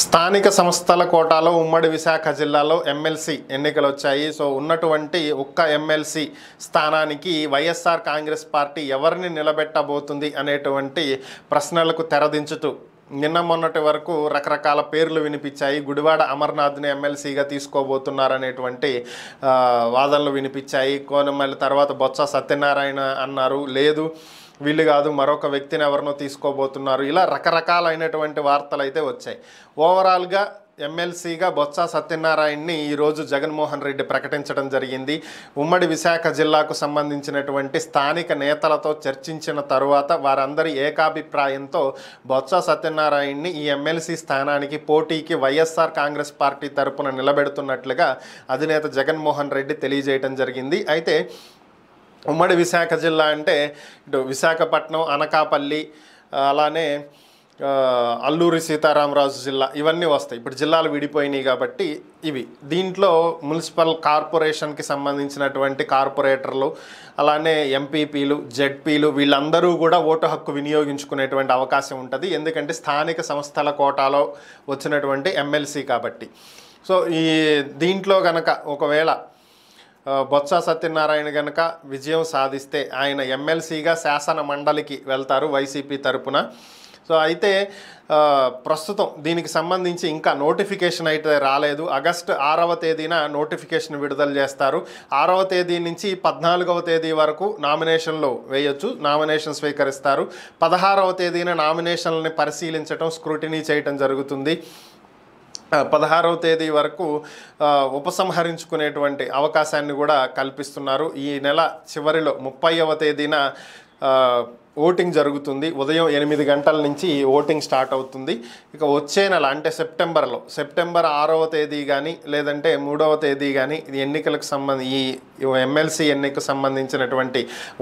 స్థానిక సంస్థల కోటాలో ఉమ్మడి విశాఖ జిల్లాలో ఎమ్మెల్సీ ఎన్నికలు వచ్చాయి. సో ఉన్నటువంటి ఒక్క ఎమ్మెల్సీ స్థానానికి వైఎస్ఆర్ కాంగ్రెస్ పార్టీ ఎవరిని నిలబెట్టబోతుంది అనేటువంటి ప్రశ్నలకు తెరదించుతూ నిన్న మొన్నటి వరకు రకరకాల పేర్లు వినిపించాయి. గుడివాడ అమర్నాథ్ని ఎమ్మెల్సీగా తీసుకోబోతున్నారనేటువంటి వాదనలు వినిపించాయి. మళ్ళీ తర్వాత బొత్స సత్యనారాయణ అన్నారు, లేదు వీళ్ళు కాదు మరొక వ్యక్తిని ఎవరినో తీసుకోబోతున్నారు. ఇలా రకరకాలైనటువంటి వార్తలు అయితే వచ్చాయి. ఓవరాల్గా ఎమ్మెల్సీగా బొత్స సత్యనారాయణని ఈరోజు జగన్మోహన్ రెడ్డి ప్రకటించడం జరిగింది. ఉమ్మడి విశాఖ జిల్లాకు సంబంధించినటువంటి స్థానిక నేతలతో చర్చించిన తరువాత వారందరి ఏకాభిప్రాయంతో బొత్స సత్యనారాయణని ఈ ఎమ్మెల్సీ స్థానానికి పోటీకి వైఎస్ఆర్ కాంగ్రెస్ పార్టీ తరపున నిలబెడుతున్నట్లుగా అధినేత జగన్మోహన్ రెడ్డి తెలియజేయడం జరిగింది. అయితే ఉమ్మడి విశాఖ జిల్లా అంటే ఇటు విశాఖపట్నం, అనకాపల్లి, అలానే అల్లూరి సీతారామరాజు జిల్లా ఇవన్నీ వస్తాయి. ఇప్పుడు జిల్లాలు విడిపోయినాయి కాబట్టి ఇవి. దీంట్లో మున్సిపల్ కార్పొరేషన్కి సంబంధించినటువంటి కార్పొరేటర్లు, అలానే ఎంపీపీలు, జెడ్పీలు వీళ్ళందరూ కూడా ఓటు హక్కు వినియోగించుకునేటువంటి అవకాశం ఉంటుంది. ఎందుకంటే స్థానిక సంస్థల కోటాలో వచ్చినటువంటి ఎమ్మెల్సీ కాబట్టి. సో దీంట్లో కనుక ఒకవేళ బొత్స సత్యనారాయణ కనుక విజయం సాధిస్తే ఆయన ఎమ్మెల్సీగా శాసన మండలికి వెళ్తారు వైసీపీ తరపున. సో అయితే ప్రస్తుతం దీనికి సంబంధించి ఇంకా నోటిఫికేషన్ అయితే రాలేదు. ఆగస్టు 6వ తేదీన నోటిఫికేషన్ విడుదల చేస్తారు. 6వ తేదీ నుంచి 14వ తేదీ వరకు నామినేషన్లు వేయొచ్చు, నామినేషన్ స్వీకరిస్తారు. 16వ తేదీన నామినేషన్లని పరిశీలించడం, స్క్రూటినీ చేయటం జరుగుతుంది. 16వ తేదీ వరకు ఉపసంహరించుకునేటువంటి అవకాశాన్ని కూడా కల్పిస్తున్నారు. ఈ నెల చివరిలో 30వ తేదీన ఓటింగ్ జరుగుతుంది. ఉదయం 8 గంటల నుంచి ఓటింగ్ స్టార్ట్ అవుతుంది. ఇక వచ్చే నెల అంటే సెప్టెంబర్ 6వ తేదీ కానీ లేదంటే 3వ తేదీ కానీ ఎన్నికలకు ఈ ఎమ్మెల్సీ ఎన్నికకు సంబంధించినటువంటి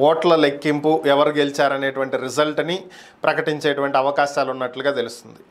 ఓట్ల లెక్కింపు, ఎవరు గెలిచారనేటువంటి రిజల్ట్ని ప్రకటించేటువంటి అవకాశాలు ఉన్నట్లుగా తెలుస్తుంది.